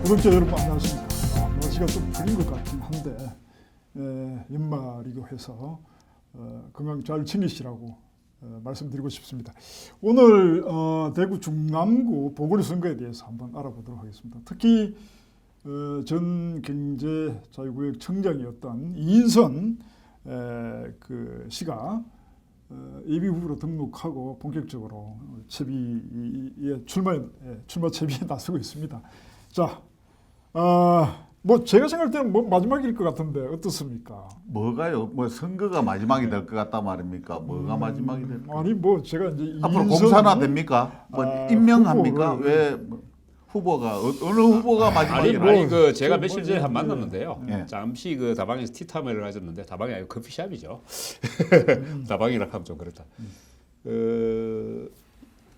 구독자 여러분 안녕하십니까. 날씨가 좀 풀린 것 같긴 한데 연말이고 해서 건강 잘 지내시라고 말씀드리고 싶습니다. 오늘 대구 중남구 보궐선거에 대해서 한번 알아보도록 하겠습니다. 특히 전 경제자유구역 청장이었던 이인선 그 씨가 예비 후보로 등록하고 본격적으로 출마 채비에 나서고 있습니다. 자, 뭐 제가 생각할 때는 뭐 마지막일 것 같은데 어떻습니까? 뭐가요? 뭐 선거가 마지막이 될 것 같단 말입니까? 뭐가 마지막이 될까? 아니 뭐 제가 이제 앞으로 공산화 됩니까? 뭐 임명합니까? 후보를- 왜 후보가 어느 후보가 마지막이라? 뭐, 그 제가 저 며칠 전에 한 만났는데요. 예. 잠시 그 다방에서 티타임을 가졌는데 다방이 아니고 커피숍이죠. 다방이라 하면 좀 그렇다.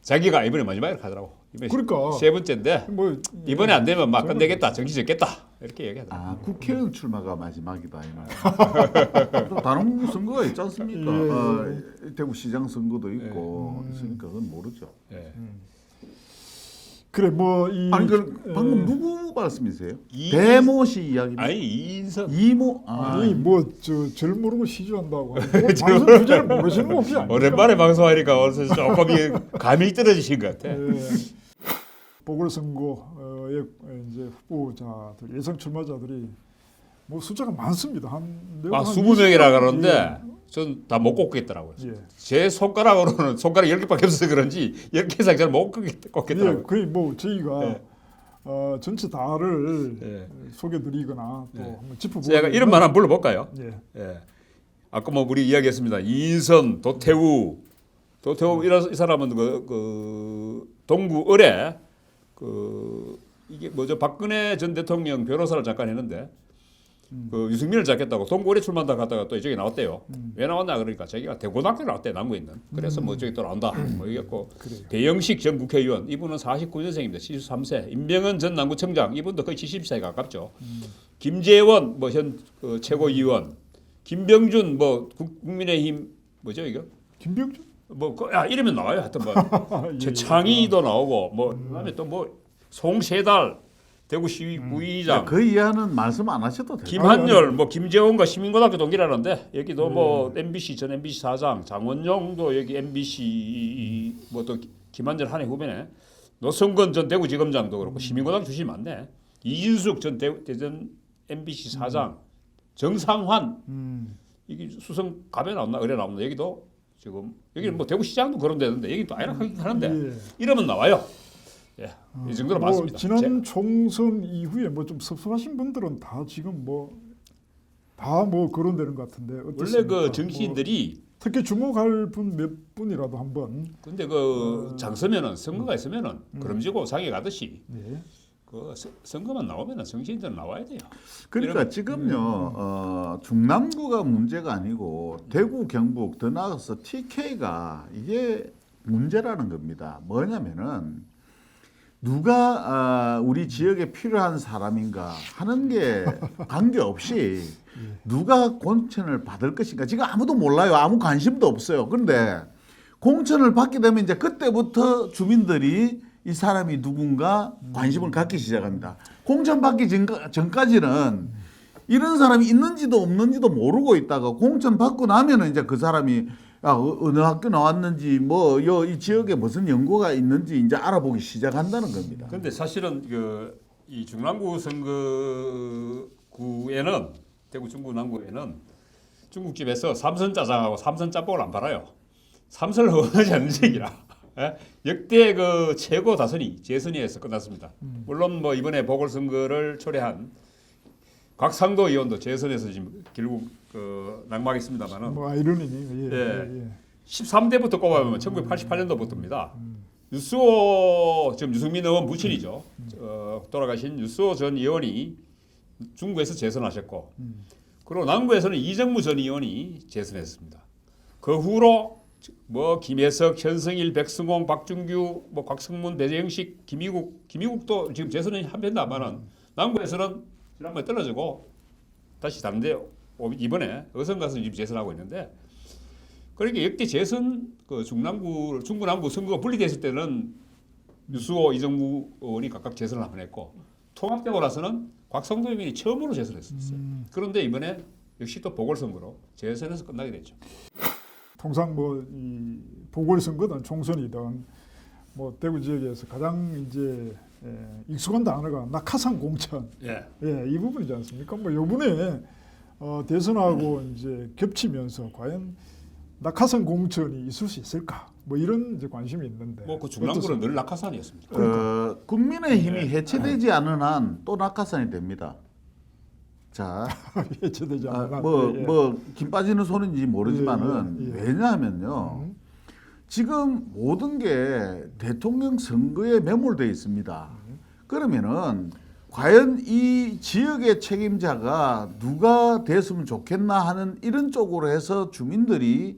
자기가 이번에 마지막이라고 하더라고. 이번에 그러니까. 세 번째인데 뭐 이번에 안 되면 막 끝내겠다, 정신 잡겠다 이렇게 얘기하더라고. 아, 국회의원 출마가 마지막이다 이 말. 또 다른 선거가 있지 않습니까? 예. 대구시장 선거도 있고 있으니까 그건 모르죠. 예. 그래 뭐이 아니 그 방금 누구 말씀이세요? 이- 배모 씨 이야기입니까? 아니 이인선 이모 아니 뭐절 모르고 시주한다고 방송 주제를 모르시는 거 혹시 아닙니까? 오랜만에 방송하니까 어서 조금 감이 떨어지신 것 같아. 예. 보궐선거에 이제 후보자들 예상 출마자들이 뭐 숫자가 많습니다. 한 20명이라 그러는데 전 다 못 꼽겠더라고요. 예. 제 손가락으로는 손가락 10개밖에 없어서 그런지 10개 이상 잘 못 예, 꼽겠더라고요. 거의 뭐 저희가 예. 전체 다를 예. 소개드리거나 또 예. 한번 짚어보면 제가 이름만 한번 불러볼까요? 예. 예. 아까 뭐 우리 이야기했습니다. 이인선, 도태우 이 사람은 그 동구 을에 이게 뭐죠? 박근혜 전 대통령 변호사를 잠깐 했는데 그 유승민을 잡겠다고 동구 을에 출마한다 갔다가 또 이쪽에 나왔대요. 왜 나왔나 그러니까 자기가 대고등학교 나왔대 남구에 있는. 그래서 뭐 저기 또 나온다. 뭐 이겼고 배영식 전 국회의원 이분은 49년생입니다. 73세. 임병헌 전 남구청장 이분도 거의 70세에 가깝죠. 김재원 뭐 현 최고위원. 김병준 뭐 국민의힘 뭐죠 이거? 김병준? 뭐 이름이 나와요. 하여튼 뭐 예. 최창희도 나오고 뭐 그다음에 또 뭐 송세달 대구시위 부의장 그 이하는 말씀 안 하셔도 돼요. 김한열 뭐 김재원과 시민고등학교 동기라는데 여기도 뭐 MBC 전 MBC 사장 장원영도 여기 MBC 뭐 또 김한열 한해 후배네. 노성건 전 대구지검장도 그렇고 시민고등학교 출신이 많네. 이진숙 전 대전 MBC 사장 정상환 이게 수성 갑에 나왔나 의뢰 나왔나 여기도 지금 여기는 뭐 대구시장도 그런 데는데 여기도 아니라 하는데 예. 이름은 나와요. 예, 이 정도로 뭐 맞습니다. 지난 총선 이후에 뭐 좀 섭섭하신 분들은 다 지금 다 뭐 거론되는 것 같은데 원래 어떻습니까? 그 정치인들이 특히 주목할 분 몇 분이라도 한번 근데 그 장서면은 선거가 있으면은 그럼지고 상해 가듯이 예. 그 선거만 나오면은 정치인들은 나와야 돼요. 그러니까 이러면- 지금요 중남구가 문제가 아니고 대구 경북 더 나아가서 TK가 이게 문제라는 겁니다. 뭐냐면은 누가 우리 지역에 필요한 사람인가 하는 게 관계없이 누가 공천을 받을 것인가 지금 아무도 몰라요. 아무 관심도 없어요. 그런데 공천을 받게 되면 이제 그때부터 주민들이 이 사람이 누군가 관심을 갖기 시작합니다. 공천 받기 전까지는 이런 사람이 있는지도 없는지도 모르고 있다가 공천 받고 나면은 이제 그 사람이 어느 학교 나왔는지 뭐 이 지역에 무슨 연고가 있는지 이제 알아보기 시작한다는 겁니다. 근데 사실은 이 중남구 선거구에는 대구 중구 남구에는 중국집에서 삼선 짜장하고 삼선 짬뽕을 안 팔아요. 삼선을 원하지 않는 얘기라. 예? 역대 그 최고 다선이 재선이에서 끝났습니다. 물론 뭐 이번에 보궐선거를 초래한 곽상도 의원도 재선에서 지금 결국 낙마하겠습니다만은 뭐 아이러니니 예. 13대부터 꼽아보면 1988년도부터입니다. 유수호 지금 유승민 의원 부친이죠. 돌아가신 유수호 전 의원이 중구에서 재선하셨고 그리고 남구에서는 이정무 전 의원이 재선했습니다. 그 후로 뭐 김혜석, 현성일, 백승홍, 박준규, 뭐 곽성문, 배재영식, 김희국도 지금 재선은 한편다만은 남구에서는 지난번에 떨어지고 다시 다른데 이번에 어선 가서 지금 재선하고 있는데 그러니까 역대 재선 그 중구 남구 선거가 분리됐을 때는 유수호, 이정무 의원이 각각 재선을 한번 했고 통합되고 나서는 곽성도 의원이 처음으로 재선했었어요. 그런데 이번에 역시 또 보궐선거로 재선에서 끝나게 됐죠. 통상 뭐이 보궐선거든 총선이든 뭐 대구 지역에서 가장 이제 익숙한 단어가 낙하산 공천. 예. 예, 이 부분이지 않습니까? 뭐 요번에 대선하고 이제 겹치면서 과연 낙하산 공천이 있을 수 있을까? 뭐 이런 이제 관심이 있는데. 뭐 그 중랑구는 늘 낙하산이었습니다. 국민의힘이 네. 해체되지 않은 한 또 낙하산이 됩니다. 자, 해체되지 않는 김 빠지는 소리인지 모르지만은 예. 왜냐하면요. 지금 모든 게 대통령 선거에 매몰되어 있습니다. 그러면은 과연 이 지역의 책임자가 누가 됐으면 좋겠나 하는 이런 쪽으로 해서 주민들이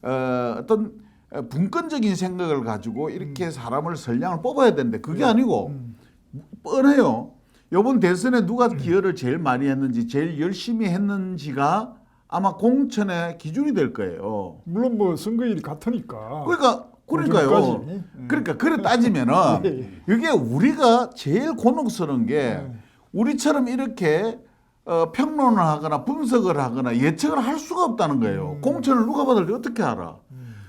어떤 분권적인 생각을 가지고 이렇게 사람을 선량을 뽑아야 되는데 그게 아니고 뻔해요. 이번 대선에 누가 기여를 제일 많이 했는지 제일 열심히 했는지가 아마 공천의 기준이 될 거예요. 물론 뭐 선거일이 같으니까. 그러니까요. 공천까지. 그러니까 그래 따지면은 이게 우리가 제일 곤혹스러운 게 우리처럼 이렇게 평론을 하거나 분석을 하거나 예측을 할 수가 없다는 거예요. 공천을 누가 받을지 어떻게 알아?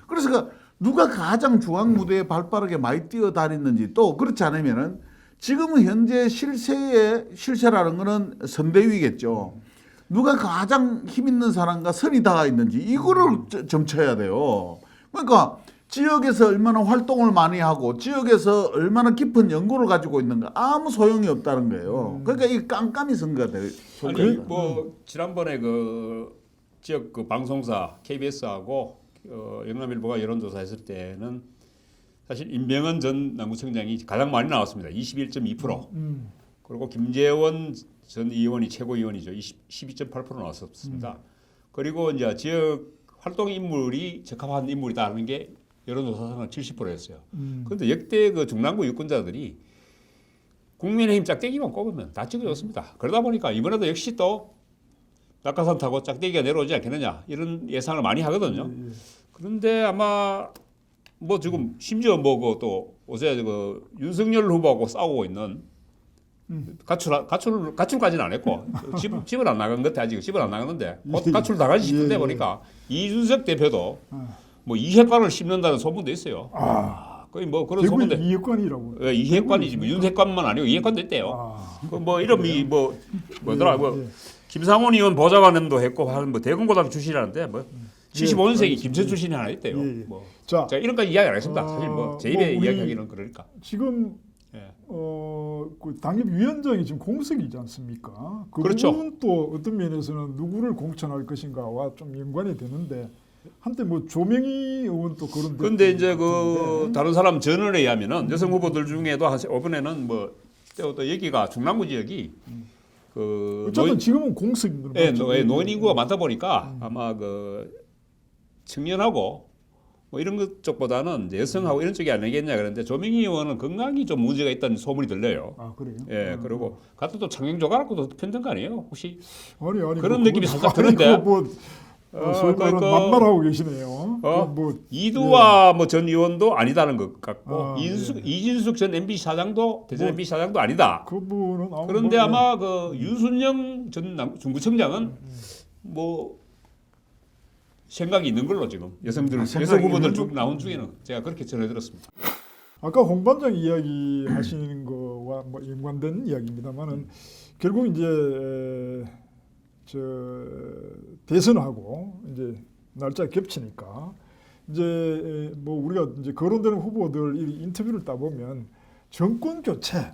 그래서 누가 가장 중앙 무대에 발빠르게 많이 뛰어다녔는지 또 그렇지 않으면은 지금은 현재 실세라는 거는 선대위겠죠. 누가 가장 힘 있는 사람과 선이 닿아 있는지 이거를 점쳐야 돼요. 그러니까 지역에서 얼마나 활동을 많이 하고 지역에서 얼마나 깊은 연구를 가지고 있는가 아무 소용이 없다는 거예요. 그러니까 이 깜깜이 선거가 될 아니 뭐 지난번에 그 지역 그 방송사 KBS하고 영남일보가 여론조사했을 때는 사실 임병헌 전 남구청장이 가장 많이 나왔습니다. 21.2%. 그리고 김재원 전 의원이 최고위원이죠. 12.8% 나왔었습니다. 그리고 이제 지역 활동 인물이 적합한 인물이다라는 게 여론조사상은 70%였어요. 그런데 역대 그 중랑구 유권자들이 국민의힘 짝대기만 꼽으면 다 찍어줬습니다. 그러다 보니까 이번에도 역시 또 낙하산 타고 짝대기가 내려오지 않겠느냐 이런 예상을 많이 하거든요. 그런데 아마 뭐 지금 심지어 뭐 그 또 어제 그 윤석열 후보하고 싸우고 있는 가출까지는 안 했고 집을 안 나간 것 같아. 아직 집을 안 나갔는데 곧 가출 나가지 싶은데 보니까 이준석 대표도 뭐 이핵관을 심는다는 소문도 있어요. 거의 뭐 그런 소문도. 이핵관이라고. 예, 이핵관이지 뭐 윤핵관만 아니고 이핵관도 있대요. 그 뭐 이름이 뭐더라 뭐 김상훈 의원 보좌관도 했고 뭐 대검고등 출신이라는데 뭐 75년생이 김천 출신이 하나 있대요. 뭐. 자, 이런까지 이야기 안 했습니다. 사실 뭐 제 입에 이야기하기는 그러니까. 지금 예. 그 당협위원장이 지금 공석이지 않습니까? 그 그렇죠. 부분은 또 어떤 면에서는 누구를 공천할 것인가와 좀 연관이 되는데 한때 뭐 조명희 의원 또 그런. 그런데 이제 그 다른 사람 전언에 의하면은 여성 후보들 중에도 한 이번에는 뭐 또 여기가 중랑구 지역이 그 어쨌든 지금은 공석인 예, 노인 인구가 많다 보니까 아마 그 청년하고 뭐 이런 것 쪽보다는 이제 여성하고 이런 쪽이 아니겠냐 그런데 조명희 의원은 건강이 좀 문제가 있다는 소문이 들려요. 아 그래요? 예, 그리고 같은 또 창녕조가락도 편든 아니에요? 혹시 아니 그런 뭐 느낌이 그거- 살짝 아니, 드는데. 그거 뭐 소위 말하는 만말하고 계시네요. 뭐 이두화 뭐 전 의원도 아니다는 것 같고 아, 이진숙 전 MBC 사장도 대전 MBC 사장도 아니다. 그분은 그런데 뭐, 아마 그 윤순영 전 중구청장은 뭐 생각이 있는 걸로 지금 여성 후보들 중 나온 중에는 제가 그렇게 전해 들었습니다. 아까 홍 반장 이야기 하시는 거와 뭐 연관된 이야기입니다만은 결국 이제 저 대선하고 이제 날짜 겹치니까 이제 뭐 우리가 이제 거론되는 후보들 이 인터뷰를 따보면 정권 교체에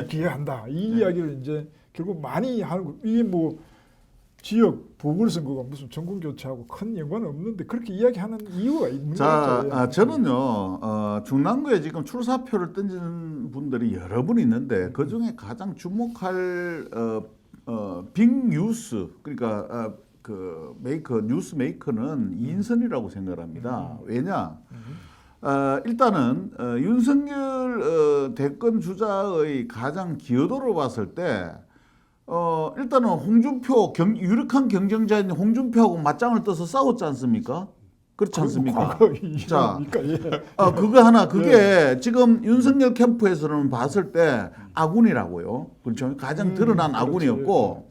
기여한다 이 이야기를 이제 결국 많이 하고 이게 뭐 지역 보궐선거가 무슨 정권 교체하고 큰 연관은 없는데 그렇게 이야기하는 이유가 있는 거죠. 자, 저는요 중랑구에 지금 출사표를 던지는 분들이 여러 분 있는데 그 중에 가장 주목할 빅뉴스 그러니까 그 뉴스 메이커는 이인선이라고 생각합니다. 왜냐? 일단은 윤석열 대권 주자의 가장 기여도를 봤을 때 일단은 유력한 경쟁자인 홍준표하고 맞짱을 떠서 싸웠지 않습니까? 그렇지 않습니까? 과거 자, 이유니까 예. 그거 하나 그게 지금 윤석열 캠프에서는 봤을 때 아군이라고요. 그렇죠. 가장 드러난 아군이었고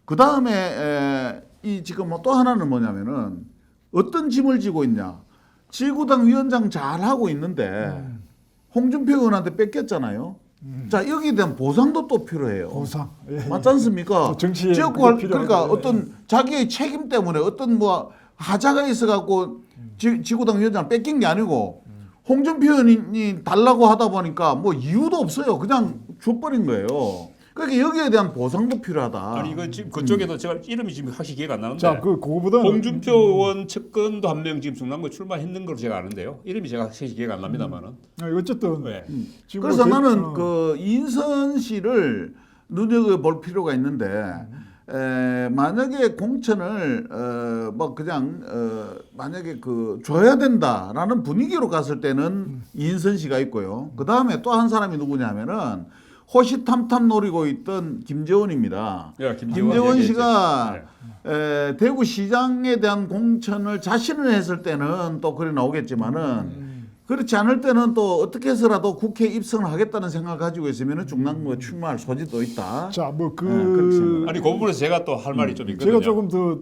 그 다음에 이 지금 또 하나는 뭐냐면은 어떤 짐을 지고 있냐. 지구당 위원장 잘 하고 있는데 홍준표 의원한테 뺏겼잖아요. 자 여기에 대한 보상도 또 필요해요. 보상. 예. 맞지 않습니까? 또 정치에 지역구 그게 그러니까 필요하죠. 어떤 자기의 책임 때문에 어떤 뭐 하자가 있어갖고 지구당 위원장 뺏긴 게 아니고 홍준표 의원이 달라고 하다 보니까 뭐 이유도 없어요. 그냥 줘버린 거예요. 그러니까 여기에 대한 보상도 필요하다. 아니 이거 지금 그쪽에도 제가 이름이 지금 확실히 기회가 안 나는데 자, 그거보다는 홍준표 의원 측근도 한 명 지금 중랑구 출마했는 걸로 제가 아는데요. 이름이 제가 확실히 기회가 안 납니다만은. 어쨌든 네. 지금 그래서 뭐 나는 그 이인선 씨를 눈여겨볼 필요가 있는데 만약에 공천을 뭐 그냥 만약에 그 줘야 된다라는 분위기로 갔을 때는 이인선 씨가 있고요. 그 다음에 또 한 사람이 누구냐면은 호시탐탐 노리고 있던 김재원입니다. 예, 김재원 얘기했죠. 씨가 네. 대구시장에 대한 공천을 자신을 했을 때는 또 그래 나오겠지만은 그렇지 않을 때는 또 어떻게 해서라도 국회에 입성을 하겠다는 생각을 가지고 있으면 중랑구에 출마할 소지도 있다. 자, 뭐 그렇게 생각합니다. 아니 그 부분에서 제가 또 할 말이 좀 있거든요. 제가 조금 더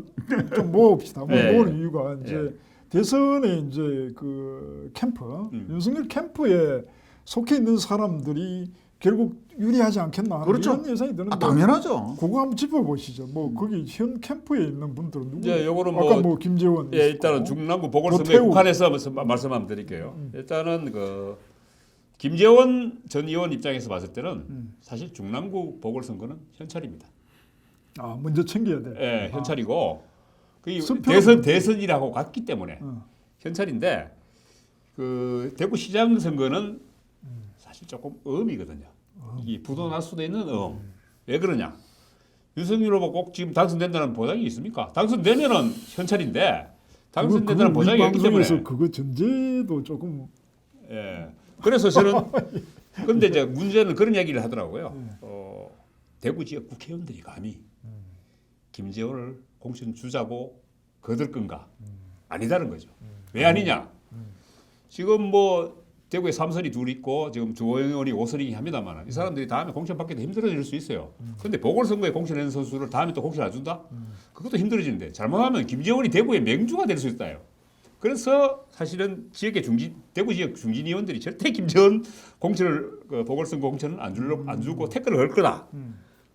좀 모읍시다. 네. 모으는 이유가 이제 네. 대선에 이제 그 캠프 윤석열 캠프에 속해 있는 사람들이 결국 유리하지 않겠나 하는 그렇죠. 이런 예상이 드는데 당연하죠. 그거 한번 짚어보시죠. 뭐 거기 현 캠프에 있는 분들은 누구? 예, 요거는 아까 뭐 뭐 김재원 예, 있었고. 일단은 중랑구 보궐선거에 도태우. 국한해서 말씀 한번 드릴게요. 일단은 그 김재원 전 의원 입장에서 봤을 때는 사실 중랑구 보궐선거는 현찰입니다. 아, 먼저 챙겨야 돼. 예, 현찰이고 그 수표는 대선이라고 갔기 때문에 어. 현찰인데 그 대구시장 선거는 사실 조금 의미거든요. 이 부도날 수도 있는 왜 그러냐? 윤석열 후보 꼭 지금 당선된다는 보장이 있습니까? 당선되면은 현찰인데 당선된다는 보장이 없기 때문에. 방송에서 그거 전제도 조금 예. 그래서 저는 근데 이제 문제는 그런 얘기를 하더라고요. 대구 지역 국회의원들이 감히 김재원을 공천 주자고 거들 건가? 아니다는 거죠. 왜 아니냐? 지금 뭐 대구에 3선이 둘 있고 지금 주호영 의원이 5선이긴 합니다만 이 사람들이 다음에 공천 받기도 힘들어질 수 있어요. 그런데 보궐선거에 공천하는 선수를 다음에 또 공천 안 준다? 그것도 힘들어지는데 잘못하면 김재원이 대구의 맹주가 될 수 있다요. 그래서 사실은 지역의 대구 지역 중진 의원들이 절대 김재원 공천을 보궐선거 공천은 안 주고 태클을 걸 거다.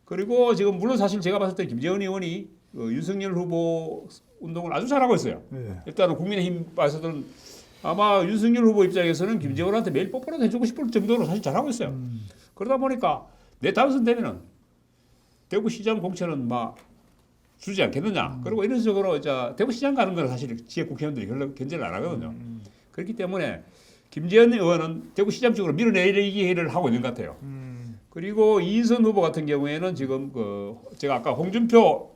그리고 지금 물론 사실 제가 봤을 때 김재원 의원이 윤석열 후보 운동을 아주 잘하고 있어요. 예. 일단은 국민의힘 봐서는 아마 윤석열 후보 입장에서는 김재원한테 매일 뽀뽀라도 해주고 싶을 정도로 사실 잘하고 있어요. 그러다 보니까 내 당선되면은 대구시장 공천은 막 주지 않겠느냐. 그리고 이런 식으로 이제 대구시장 가는 건 사실 지역 국회의원들이 별로 견제를 안 하거든요. 그렇기 때문에 김재원 의원은 대구시장 쪽으로 밀어내기를 하고 있는 것 같아요. 그리고 이인선 후보 같은 경우에는 지금 제가 아까 홍준표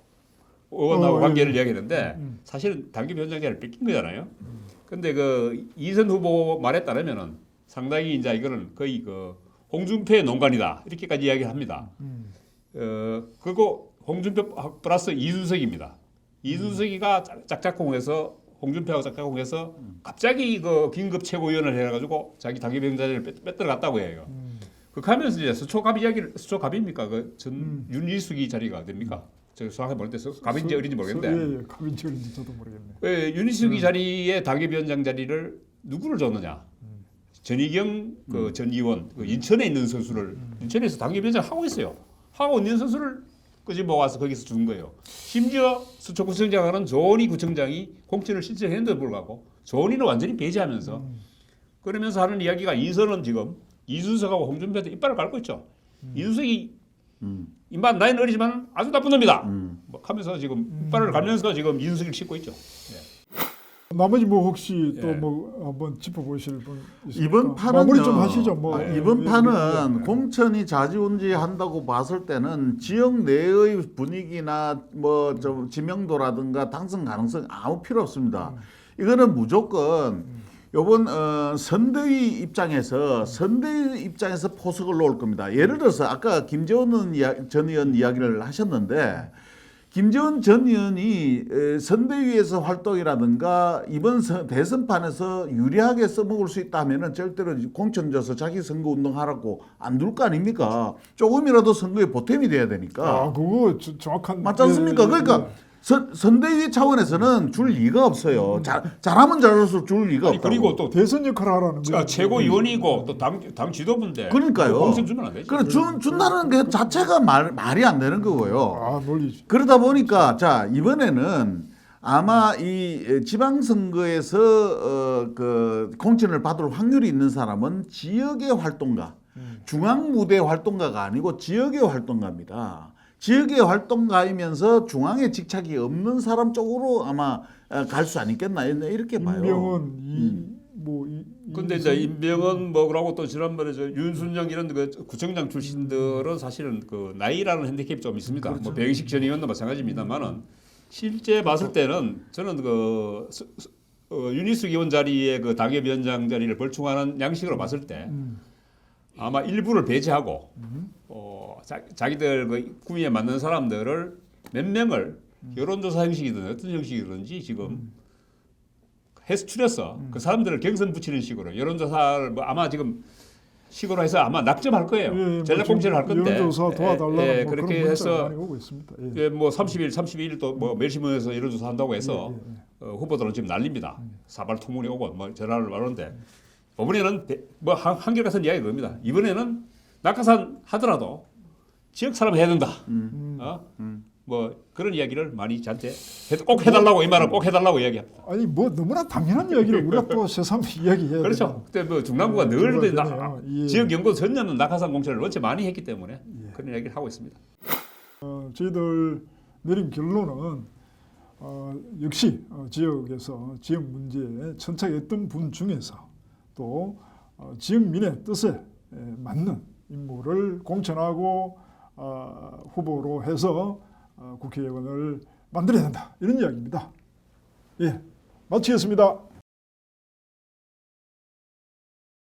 의원하고 관계를 이야기했는데 사실은 당협위원장자를 뺏긴 거잖아요. 근데 이인선 후보 말에 따르면은 상당히 이제 이거는 거의 홍준표의 농간이다 이렇게까지 이야기를 합니다. 그리고 홍준표 플러스 이준석입니다. 이준석이가 짝짝꿍해서 홍준표하고 짝짝꿍해서 갑자기 긴급 최고위원을 해가지고 자기 당협위원장을 뺏들어갔다고 해요. 그렇게 하면서 이제 수초갑입니까? 전 윤일숙이 자리가 됩니까? 제가 정확히 모르겠는데 갑인지 어린지 모르겠는데. 예, 갑인지 어린지 저도 모르겠네. 예, 윤일숙이 자리에 당협위원장 자리를 누구를 줬느냐? 전희경 전 의원 인천에 있는 선수를 인천에서 당협위원장 하고 있어요. 하고 있는 선수를 끄집어 와서 거기서 준 거예요. 심지어 수초구청장하는 조은희 구청장이 공천을 신청했는데도 불구하고 조은희는 완전히 배제하면서 그러면서 하는 이야기가 이선은 지금 이준석하고 홍준표한테 이빨을 갈고 있죠. 이준석이 인만 나이는 어리지만 아주 나쁜 놈이다. 뭐 하면서 지금 이빨을 갈면서 지금 이준석을 싣고 있죠. 나머지 뭐 혹시 또 예. 뭐 한번 짚어보실 분 있습니까? 이번 판은요. 마무리 좀 하시죠. 뭐 이번 판은 공천이 좌지우지한다고 봤을 때는 지역 내의 분위기나 뭐 좀 지명도라든가 당선 가능성 아무 필요 없습니다. 이거는 무조건 이번 선대위 입장에서 포석을 놓을 겁니다. 예를 들어서 아까 김재원 전 의원 이야기를 하셨는데 김재원 전 의원이 선대위에서 활동이라든가 이번 대선판에서 유리하게 써먹을 수 있다면은 절대로 공천 줘서 자기 선거 운동하라고 안 둘 거 아닙니까? 조금이라도 선거에 보탬이 돼야 되니까. 아, 그거 정확한 맞지 않습니까? 예, 예, 그러니까 선대위 차원에서는 줄 리가 없어요. 잘하면 잘할수록 줄 리가 아니, 없다고. 그리고 또 대선 역할을 하라는 거예요. 최고위원이고 또 당 지도부인데 그러니까요. 공천 주면 안 되지. 그래 준다는 게 자체가 말이 안 되는 거고요. 아, 논리죠. 그러다 보니까 자 이번에는 아마 이 지방선거에서 그 공천을 받을 확률이 있는 사람은 지역의 활동가, 중앙무대 활동가가 아니고 지역의 활동가입니다. 지역의 활동가이면서 중앙에 직착이 없는 사람 쪽으로 아마 갈 수 아니겠나 이렇게 봐요. 임병은 근데 이제 임병헌 뭐라고 또 지난번에 저 윤순영 이런 그 구청장 출신들은 사실은 그 나이라는 핸디캡이 좀 있습니다. 뭐 배영식 전 의원도 마찬가지입니다만은 실제 봤을 때는 저는 그 윤희숙 의원 자리에 그 당협위원장 자리를 벌충하는 양식으로 봤을 때 아마 일부를 배제하고 자기들 그 구미에 맞는 사람들을 몇 명을 여론조사 형식이든 어떤 형식이든지 지금 해서 추려서 그 사람들을 경선 붙이는 식으로 여론조사를 뭐 아마 지금 식으로 해서 아마 낙점할 거예요. 전략 공천을 할 건데. 여론조사 도와달라는 예, 뭐 그렇게 그런 문자가 해서 많이 오고 있습니다. 예. 예, 뭐 32일 또 뭐 멸시문에서 여론조사 한다고 해서 후보들은 지금 난립니다. 사발 통문이 오고 뭐 전화를 말하는데 이번에는 뭐 한결같은 이야기가 겁니다. 이번에는 낙하산 하더라도 지역 사람 해야 된다. 뭐 그런 이야기를 많이 저한테 꼭 해달라고 이 말은 꼭 해달라고 이야기합니다. 아니 뭐 너무나 당연한 이야기를 우리가 또 새삼 이야기해야 그렇죠. 그때 뭐 중랑구가 늘 예. 지역 연구 전년은 낙하산 공천을 원체 많이 했기 때문에 그런 이야기를 하고 있습니다. 저희들 내린 결론은 역시 지역에서 지역 문제에 천착했던 분 중에서 또 지역민의 뜻에 맞는 인물을 공천하고 후보로 해서 국회의원을 만들어야 된다 이런 이야기입니다. 예, 마치겠습니다.